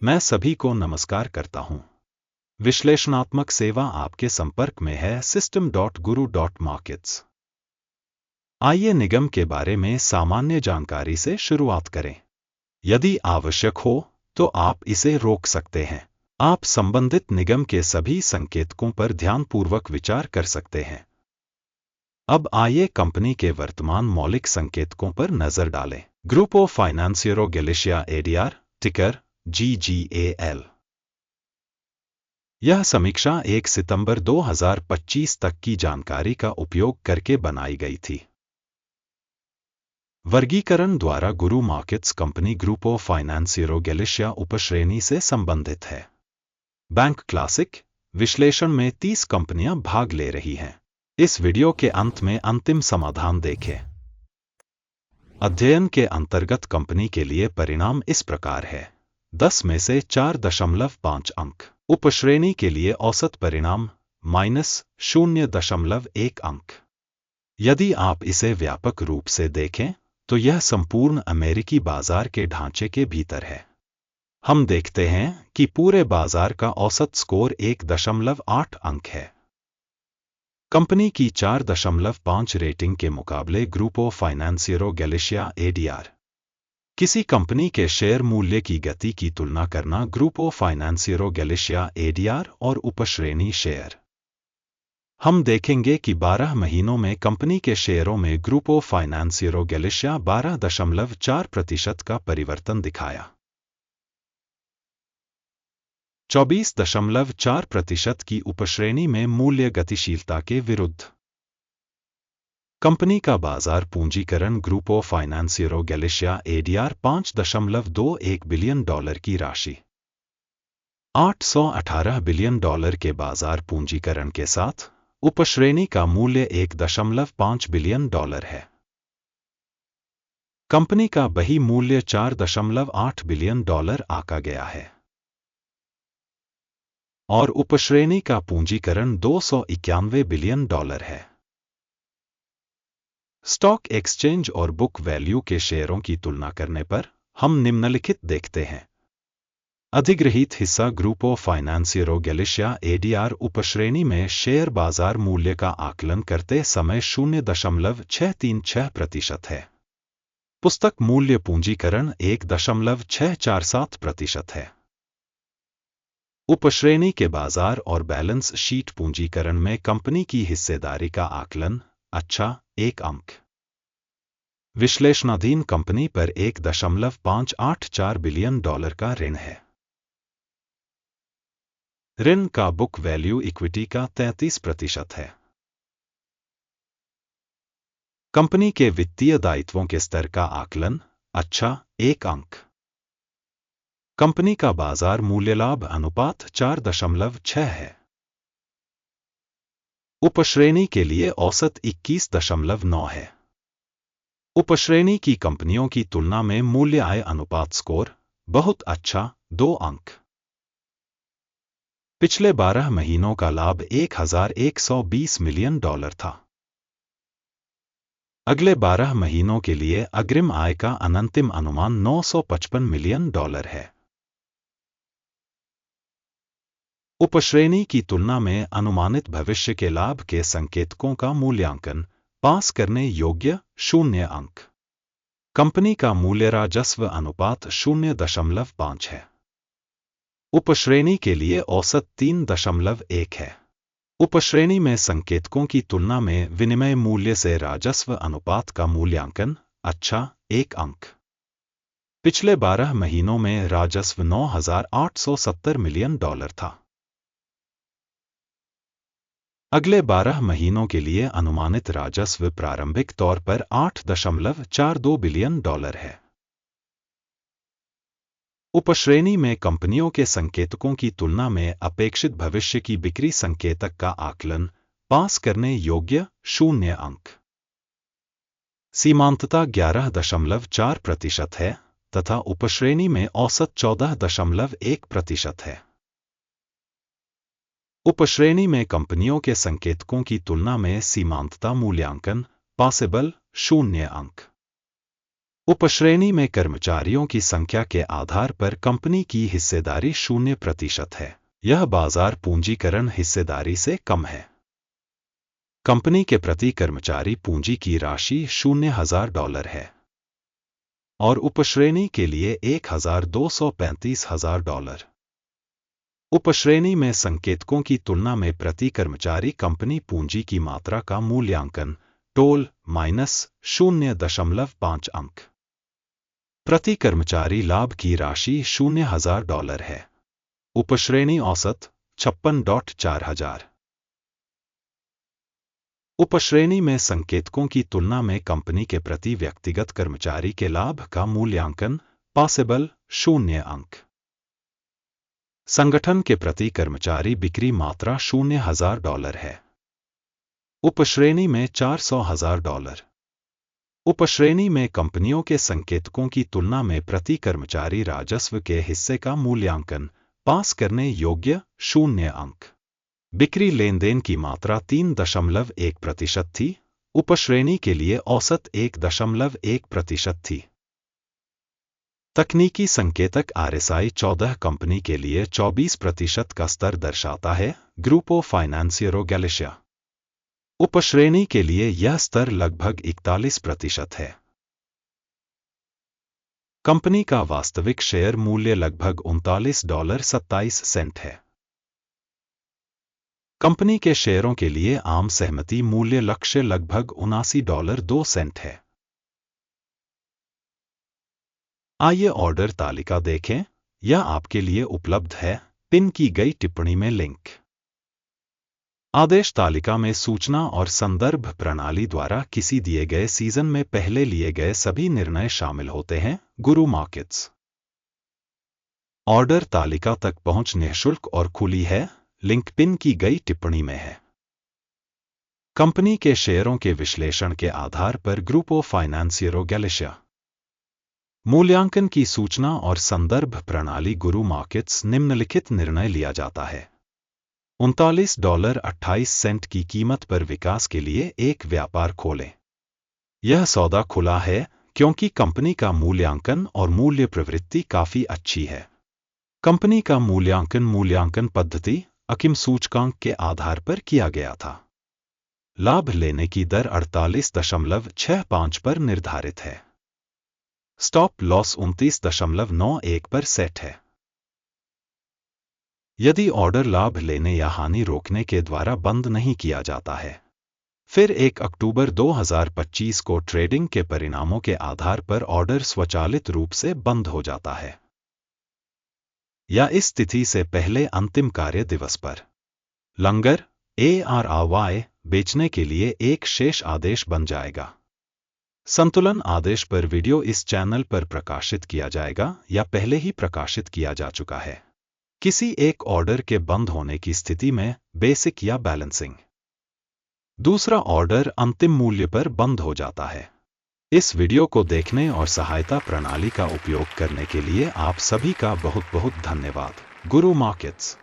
मैं सभी को नमस्कार करता हूं। विश्लेषणात्मक सेवा आपके संपर्क में है System.Guru.Markets। आइए निगम के बारे में सामान्य जानकारी से शुरुआत करें। यदि आवश्यक हो तो आप इसे रोक सकते हैं। आप संबंधित निगम के सभी संकेतकों पर ध्यानपूर्वक विचार कर सकते हैं। अब आइए कंपनी के वर्तमान मौलिक संकेतकों पर नजर डालें। ग्रुपो फाइनेंसियरो गैलिशिया एडीआर, टिकर GGAL। यह समीक्षा 1 सितंबर 2025 तक की जानकारी का उपयोग करके बनाई गई थी। वर्गीकरण द्वारा गुरु मार्केट्स कंपनी ग्रुपो फाइनेंसियरो गैलिशिया उपश्रेणी से संबंधित है। बैंक क्लासिक विश्लेषण में 30 कंपनियां भाग ले रही हैं। इस वीडियो के अंत में अंतिम समाधान देखें। अध्ययन के अंतर्गत कंपनी के लिए परिणाम इस प्रकार है: 10 में से 4.5 अंक। उपश्रेणी के लिए औसत परिणाम -0.1 अंक। यदि आप इसे व्यापक रूप से देखें तो यह संपूर्ण अमेरिकी बाजार के ढांचे के भीतर है। हम देखते हैं कि पूरे बाजार का औसत स्कोर 1.8 अंक है। कंपनी की 4.5 रेटिंग के मुकाबले ग्रुपो फाइनेंसियरो गैलिशिया एडीआर। किसी कंपनी के शेयर मूल्य की गति की तुलना करना ग्रुपो फाइनेंसियरो गैलिशिया एडीआर और उपश्रेणी शेयर। हम देखेंगे कि 12 महीनों में कंपनी के शेयरों में ग्रुपो फाइनेंसियरो गैलिशिया 12.4% का परिवर्तन दिखाया। 24.4% की उपश्रेणी में मूल्य गतिशीलता के विरुद्ध। कंपनी का बाजार पूंजीकरण ग्रुपो फाइनेंसियरो गैलिशिया एडीआर $5.21 बिलियन की राशि। $818 बिलियन के बाजार पूंजीकरण के साथ उपश्रेणी का मूल्य $1.5 बिलियन है। कंपनी का बही मूल्य $4.8 बिलियन आका गया है और उपश्रेणी का पूंजीकरण $291 बिलियन है। स्टॉक एक्सचेंज और बुक वैल्यू के शेयरों की तुलना करने पर हम निम्नलिखित देखते हैं। अधिग्रहित हिस्सा ग्रुपो फाइनेंसियरो गैलिशिया एडीआर उपश्रेणी में शेयर बाजार मूल्य का आकलन करते समय 0.636% है। पुस्तक मूल्य पूंजीकरण 1.647% है। उपश्रेणी के बाजार और बैलेंस शीट पूंजीकरण में कंपनी की हिस्सेदारी का आकलन अच्छा 1 अंक। विश्लेषणाधीन कंपनी पर $1.584 बिलियन का ऋण है। ऋण का बुक वैल्यू इक्विटी का 33% है। कंपनी के वित्तीय दायित्वों के स्तर का आकलन अच्छा 1 अंक। कंपनी का बाजार मूल्य लाभ अनुपात 4.6 है। उपश्रेणी के लिए औसत 21.9 है। उपश्रेणी की कंपनियों की तुलना में मूल्य आय अनुपात स्कोर बहुत अच्छा 2 अंक। पिछले 12 महीनों का लाभ $1,120 मिलियन था। अगले 12 महीनों के लिए अग्रिम आय का अनंतिम अनुमान $955 मिलियन है। उपश्रेणी की तुलना में अनुमानित भविष्य के लाभ के संकेतकों का मूल्यांकन पास करने योग्य 0 अंक। कंपनी का मूल्य राजस्व अनुपात 0.5 है। उपश्रेणी के लिए औसत 3.1 है। उपश्रेणी में संकेतकों की तुलना में विनिमय मूल्य से राजस्व अनुपात का मूल्यांकन अच्छा 1 अंक। पिछले 12 महीनों में राजस्व $9,870 मिलियन था। अगले 12 महीनों के लिए अनुमानित राजस्व प्रारंभिक तौर पर $8.42 बिलियन है। उपश्रेणी में कंपनियों के संकेतकों की तुलना में अपेक्षित भविष्य की बिक्री संकेतक का आकलन पास करने योग्य 0 अंक। सीमांतता 11.4% है तथा उपश्रेणी में औसत 14.1% है। उपश्रेणी में कंपनियों के संकेतकों की तुलना में सीमांतता मूल्यांकन पॉसिबल 0 अंक। उपश्रेणी में कर्मचारियों की संख्या के आधार पर कंपनी की हिस्सेदारी 0% है। यह बाजार पूंजीकरण हिस्सेदारी से कम है। कंपनी के प्रति कर्मचारी पूंजी की राशि $0,000 है और उपश्रेणी के लिए $1,235,000। उपश्रेणी में संकेतकों की तुलना में प्रति कर्मचारी कंपनी पूंजी की मात्रा का मूल्यांकन टोल -0.5 अंक। प्रति कर्मचारी लाभ की राशि $0,000 है। उपश्रेणी औसत 56.4 उपश्रेणी में संकेतकों की तुलना में कंपनी के प्रति व्यक्तिगत कर्मचारी के लाभ का मूल्यांकन पॉसिबल 0 अंक। संगठन के प्रति कर्मचारी बिक्री मात्रा $0,000 है। उपश्रेणी में $400,000। उपश्रेणी में कंपनियों के संकेतकों की तुलना में प्रति कर्मचारी राजस्व के हिस्से का मूल्यांकन पास करने योग्य 0 अंक। बिक्री लेनदेन की मात्रा 3.1% थी। उपश्रेणी के लिए औसत 1.1% थी। तकनीकी संकेतक RSI 14 कंपनी के लिए 24% का स्तर दर्शाता है। ग्रुपो फाइनेंसियरो गैलिशिया। उपश्रेणी के लिए यह स्तर लगभग 41% है। कंपनी का वास्तविक शेयर मूल्य लगभग $39.27 है। कंपनी के शेयरों के लिए आम सहमति मूल्य लक्ष्य लगभग $79.02 है। आइए ऑर्डर तालिका देखें। यह आपके लिए उपलब्ध है। पिन की गई टिप्पणी में लिंक। आदेश तालिका में सूचना और संदर्भ प्रणाली द्वारा किसी दिए गए सीजन में पहले लिए गए सभी निर्णय शामिल होते हैं। गुरु मार्केट्स। ऑर्डर तालिका तक पहुंच निःशुल्क और खुली है। लिंक पिन की गई टिप्पणी में है। कंपनी के शेयरों के विश्लेषण के आधार पर ग्रुपो फाइनेंसियरो गैलिशिया। मूल्यांकन की सूचना और संदर्भ प्रणाली गुरु मार्केट्स। निम्नलिखित निर्णय लिया जाता है। $39.28 की कीमत पर विकास के लिए एक व्यापार खोलें। यह सौदा खुला है क्योंकि कंपनी का मूल्यांकन और मूल्य प्रवृत्ति काफी अच्छी है। कंपनी का मूल्यांकन पद्धति अकिम सूचकांक के आधार पर किया गया था। लाभ लेने की दर 48.65 पर निर्धारित है। स्टॉप लॉस 29.91 पर सेट है। यदि ऑर्डर लाभ लेने या हानि रोकने के द्वारा बंद नहीं किया जाता है, फिर 1 अक्टूबर 2025 को ट्रेडिंग के परिणामों के आधार पर ऑर्डर स्वचालित रूप से बंद हो जाता है या इस तिथि से पहले अंतिम कार्य दिवस पर लंगर ARRY बेचने के लिए एक शेष आदेश बन जाएगा। संतुलन आदेश पर वीडियो इस चैनल पर प्रकाशित किया जाएगा या पहले ही प्रकाशित किया जा चुका है। किसी एक ऑर्डर के बंद होने की स्थिति में बेसिक या बैलेंसिंग दूसरा ऑर्डर अंतिम मूल्य पर बंद हो जाता है। इस वीडियो को देखने और सहायता प्रणाली का उपयोग करने के लिए आप सभी का बहुत बहुत धन्यवाद। गुरु मार्केट्स।